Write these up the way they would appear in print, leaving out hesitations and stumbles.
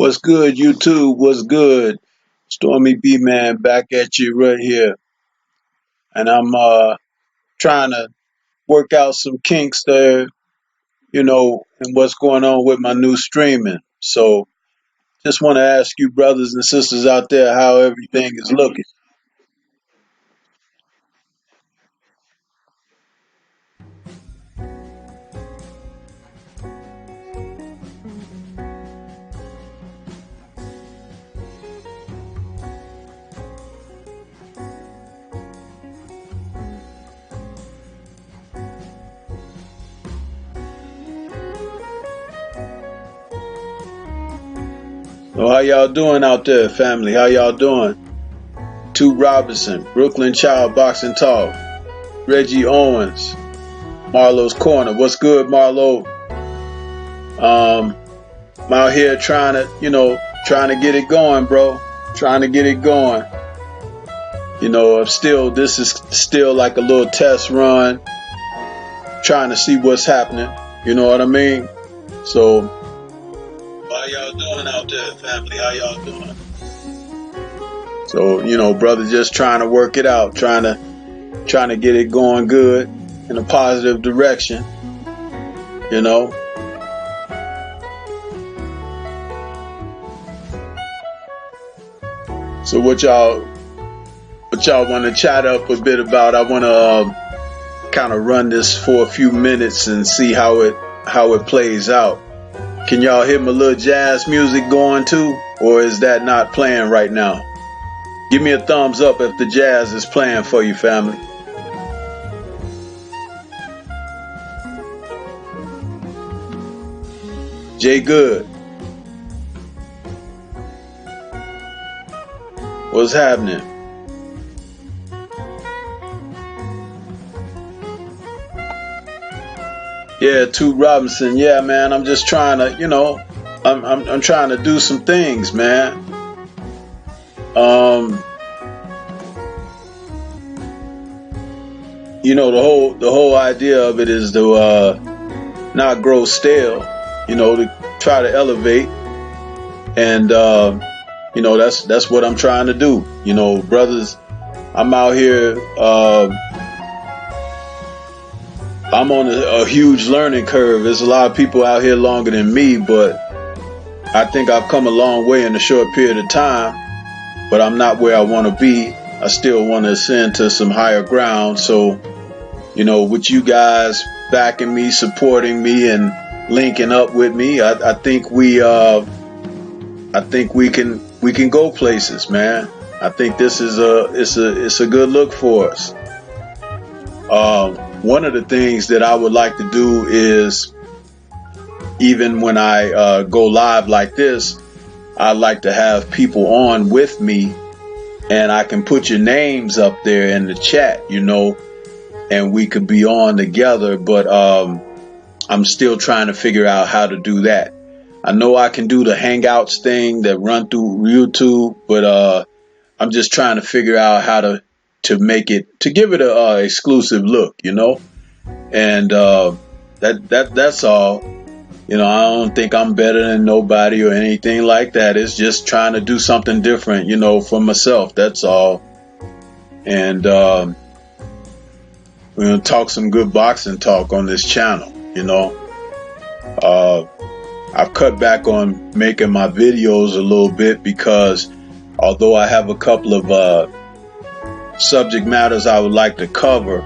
What's good, YouTube? What's good? Stormy B Man back at you right here. And I'm trying to work out some kinks there, and what's going on with my new streaming. So just want to ask you brothers and sisters out there how everything is looking. So how y'all doing out there, family? How y'all doing? Two Robinson, Brooklyn Child Boxing Talk, Reggie Owens, Marlo's Corner. What's good, Marlo? Um, I'm out here trying to get it going, bro. Trying to get it going. This is still like a little test run, trying to see what's happening. You know what I mean? So, how y'all doing out there, family? How y'all doing? So, brother, just trying to work it out, trying to get it going good in a positive direction. You know. So, what y'all want to chat up a bit about? I want to kind of run this for a few minutes and see how it plays out. Can y'all hear my little jazz music going too, or is that not playing right now? Give me a thumbs up if the jazz is playing for you, family. Jay Good, what's happening? Yeah, Toot Robinson. Yeah, man. I'm just trying to, I'm trying to do some things, man. The whole idea of it is to not grow stale. To try to elevate, and that's what I'm trying to do. Brothers, I'm out here. I'm on a huge learning curve. There's a lot of people out here longer than me, but I think I've come a long way in a short period of time, but I'm not where I want to be. I still want to ascend to some higher ground. So, with you guys backing me, supporting me, and linking up with me, I think we can go places, man. I think this is it's a good look for us. One of the things that I would like to do is, even when I go live like this, I like to have people on with me, and I can put your names up there in the chat, and we could be on together. But I'm still trying to figure out how to do that. I know I can do the Hangouts thing that run through YouTube, but I'm just trying to figure out how to make it, to give it a exclusive look, and that's all. I don't think I'm better than nobody or anything like that. It's just trying to do something different, for myself. That's all. And we're gonna talk some good boxing talk on this channel. I've cut back on making my videos a little bit because although I have a couple of subject matters I would like to cover,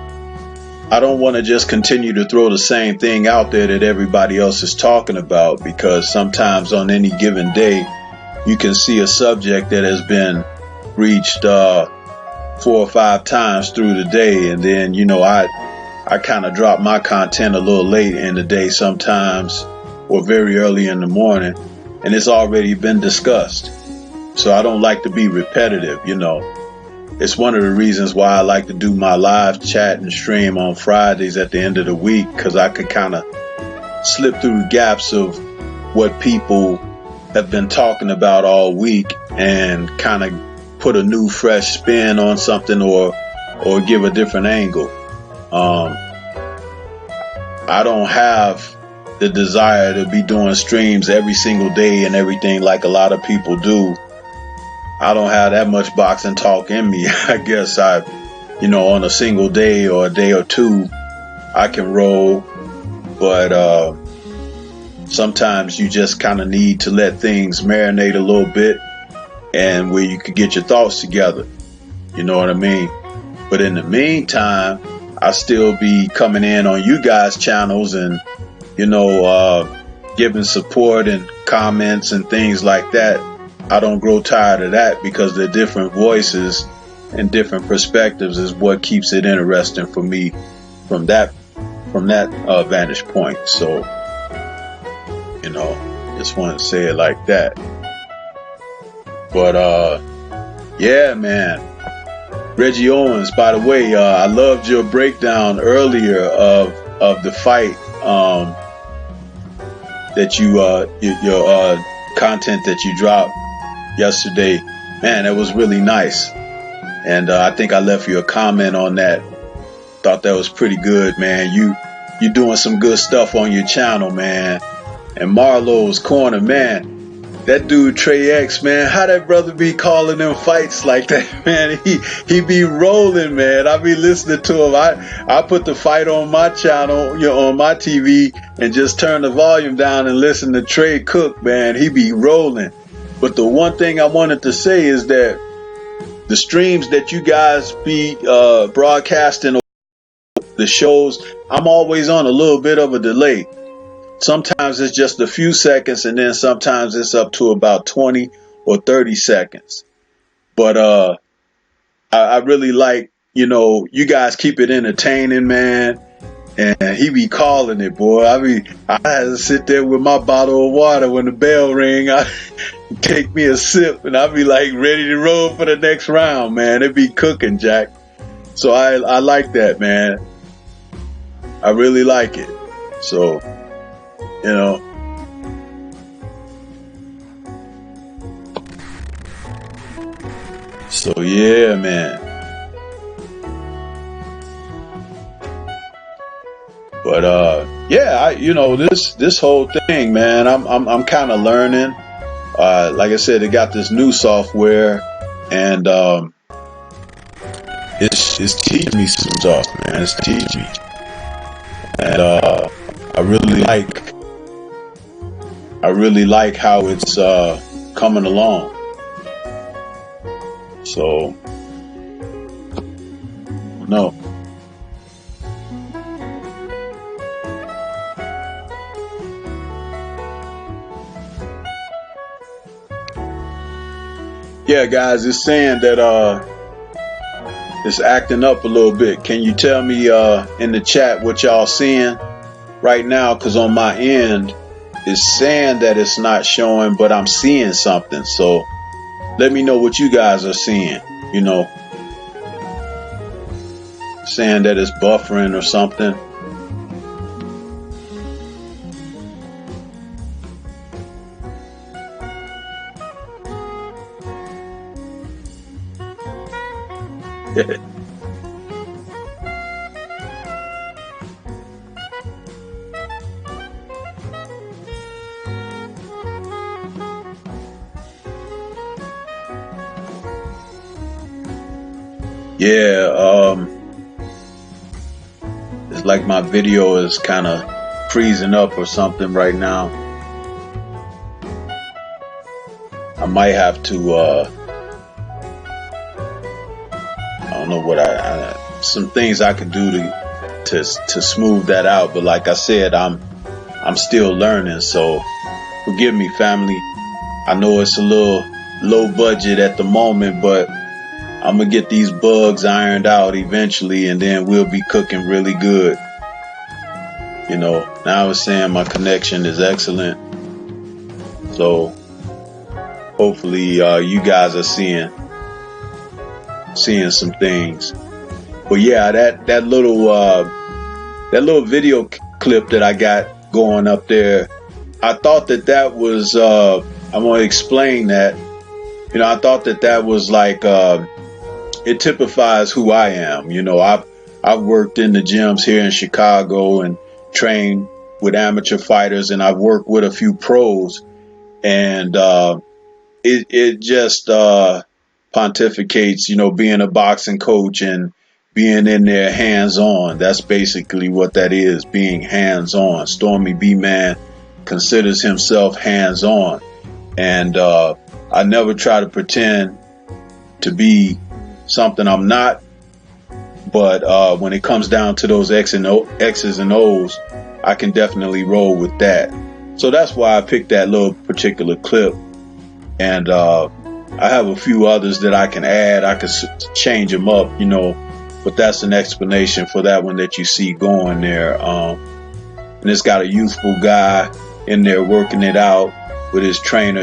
I don't want to just continue to throw the same thing out there that everybody else is talking about, because sometimes on any given day you can see a subject that has been reached 4 or 5 times through the day, and then I kind of drop my content a little late in the day sometimes, or very early in the morning, and it's already been discussed. So I don't like to be repetitive. It's one of the reasons why I like to do my live chat and stream on Fridays at the end of the week, because I could kind of slip through gaps of what people have been talking about all week and kind of put a new fresh spin on something, or give a different angle. I don't have the desire to be doing streams every single day and everything like a lot of people do. I don't have that much boxing talk in me. I guess on a single day or a day or two, I can roll. But sometimes you just kind of need to let things marinate a little bit, and where you could get your thoughts together. You know what I mean? But in the meantime, I still be coming in on you guys' channels and, giving support and comments and things like that. I don't grow tired of that, because the different voices and different perspectives is what keeps it interesting for me from that vantage point. So, just want to say it like that. But yeah, man. Reggie Owens, by the way, I loved your breakdown earlier of the fight, that your content that you dropped yesterday. Man, that was really nice. And I think I left you a comment on that. Thought that was pretty good, man. You doing some good stuff on your channel, man. And Marlowe's Corner, man. That dude Trey X, man, how that brother be calling them fights like that, man? He be rolling, man. I be listening to him. I put the fight on my channel, on my TV, and just turn the volume down and listen to Trey cook, man. He be rolling. But the one thing I wanted to say is that the streams that you guys be broadcasting, the shows, I'm always on a little bit of a delay. Sometimes it's just a few seconds, and then sometimes it's up to about 20 or 30 seconds. But I really like, you guys keep it entertaining, man. And he be calling it, boy. I had to sit there with my bottle of water when the bell ring. I take me a sip, and I be like ready to roll for the next round, man. It be cooking, Jack. So I like that, man. I really like it. So, So yeah, man. But yeah, this whole thing, man, I'm kind of learning. Like I said, they got this new software, and it's teaching me some stuff, man. It's teaching me, and I really like how it's coming along. So, no. Yeah, guys, it's saying that it's acting up a little bit. Can you tell me in the chat what y'all seeing right now? Because on my end, it's saying that it's not showing, but I'm seeing something. So let me know what you guys are seeing. Saying that it's buffering or something. Yeah, it's like my video is kind of freezing up or something right now. I might have to I don't know what some things I could do to smooth that out, but like I said, I'm still learning, so forgive me, family. I know it's a little low budget at the moment, but I'm gonna get these bugs ironed out eventually, and then we'll be cooking really good. Now it's saying my connection is excellent, so hopefully you guys are seeing some things. But yeah, that little video clip that I got going up there, I thought that was I'm gonna explain that. I thought that was like it typifies who I am. I've worked in the gyms here in Chicago and trained with amateur fighters, and I've worked with a few pros, and it just pontificates, being a boxing coach and being in there hands on. That's basically what that is, being hands on. Stormy B Man considers himself hands on, and I never try to pretend to be something I'm not. But when it comes down to those X's and O's, I can definitely roll with that. So that's why I picked that little particular clip. And I have a few others that I can add. I could change them up, but that's an explanation for that one that you see going there. And it's got a youthful guy in there working it out with his trainer,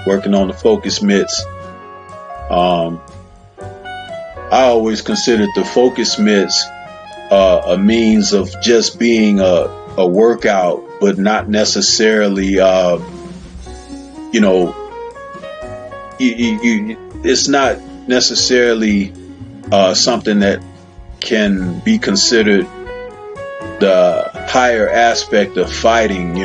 working on the focus mitts. I always considered the focus mitts a means of just being a workout, but not necessarily, it's not necessarily something that can be considered the higher aspect of fighting,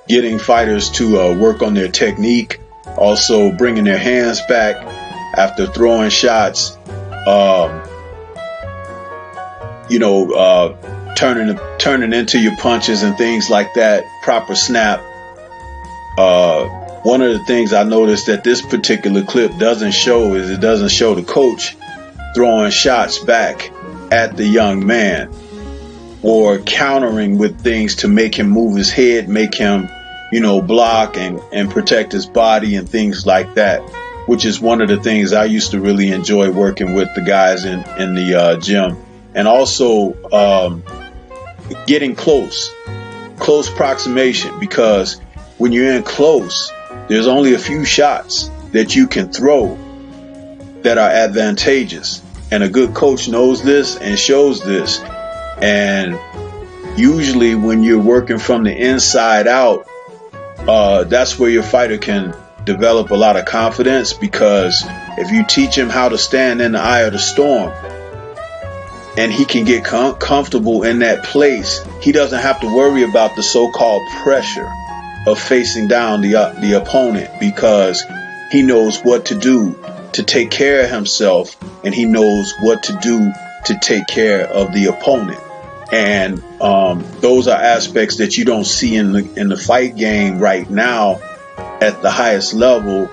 getting fighters to work on their technique, also bringing their hands back after throwing shots, turning into your punches and things like that, proper snap. One of the things I noticed that this particular clip doesn't show is it doesn't show the coach throwing shots back at the young man or countering with things to make him move his head, make him, block and protect his body and things like that, which is one of the things I used to really enjoy working with the guys in the gym. And also getting close proximation, because when you're in close, there's only a few shots that you can throw that are advantageous. And a good coach knows this and shows this. And usually when you're working from the inside out, that's where your fighter can develop a lot of confidence, because if you teach him how to stand in the eye of the storm and he can get comfortable in that place, he doesn't have to worry about the so-called pressure of facing down the opponent, because he knows what to do to take care of himself, and he knows what to do to take care of the opponent. And those are aspects that you don't see in the fight game right now at the highest level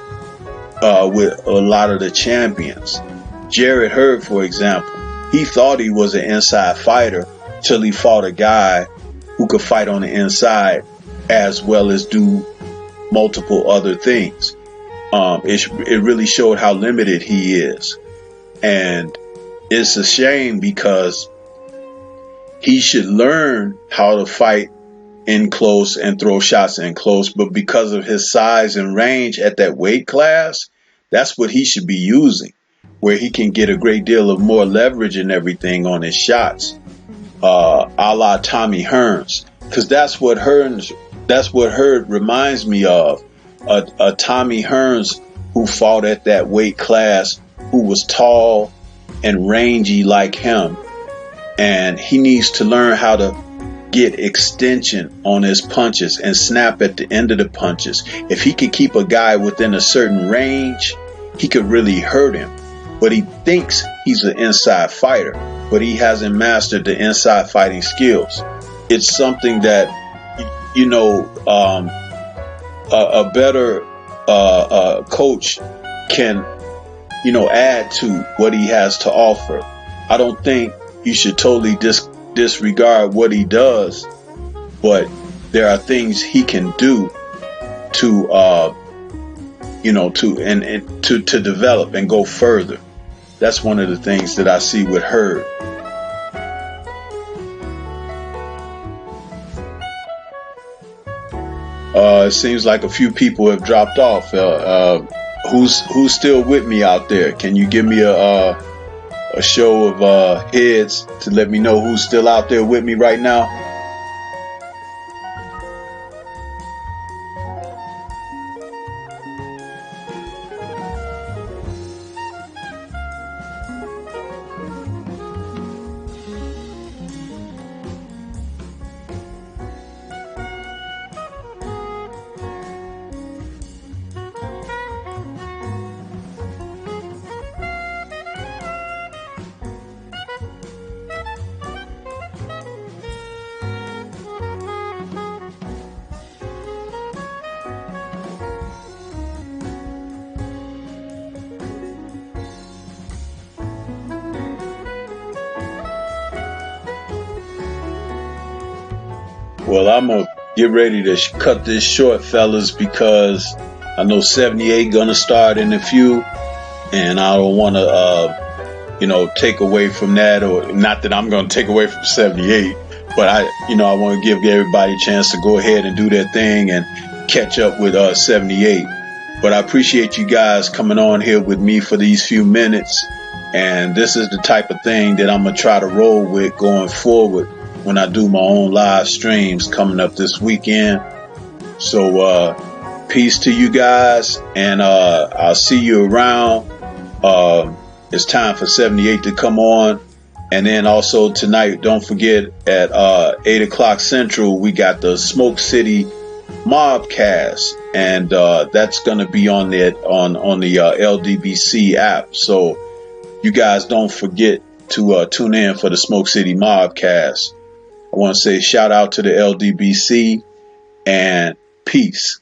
with a lot of the champions. Jarrett Hurd, for example, he thought he was an inside fighter till he fought a guy who could fight on the inside as well as do multiple other things. It really showed how limited he is. And it's a shame, because he should learn how to fight in close and throw shots in close, but because of his size and range at that weight class, that's what he should be using, where he can get a great deal of more leverage and everything on his shots, a la Tommy Hearns, because that's what Hurd reminds me of, a Tommy Hearns who fought at that weight class, who was tall and rangy like him, and he needs to learn how to get extension on his punches and snap at the end of the punches. If he could keep a guy within a certain range, he could really hurt him. But he thinks he's an inside fighter, but he hasn't mastered the inside fighting skills. It's something that, a better coach can, add to what he has to offer. I don't think you should totally disregard what he does, but there are things he can do to to develop and go further. That's one of the things that I see with Hurd. It seems like a few people have dropped off. Who's still with me out there? Can you give me a show of heads to let me know who's still out there with me right now? Well, I'm gonna get ready to cut this short, fellas, because I know 78 gonna start in a few, and I don't want to, take away from that, or not that I'm gonna take away from 78, but I want to give everybody a chance to go ahead and do their thing and catch up with 78. But I appreciate you guys coming on here with me for these few minutes, and this is the type of thing that I'm gonna try to roll with going forward when I do my own live streams coming up this weekend. So peace to you guys, and I'll see you around. It's time for 78 to come on. And then also tonight, don't forget at 8 o'clock Central, we got the Smoke City Mobcast, and that's going to be on the LDBC app. So you guys don't forget to tune in for the Smoke City Mobcast. I want to say shout out to the LDBC and peace.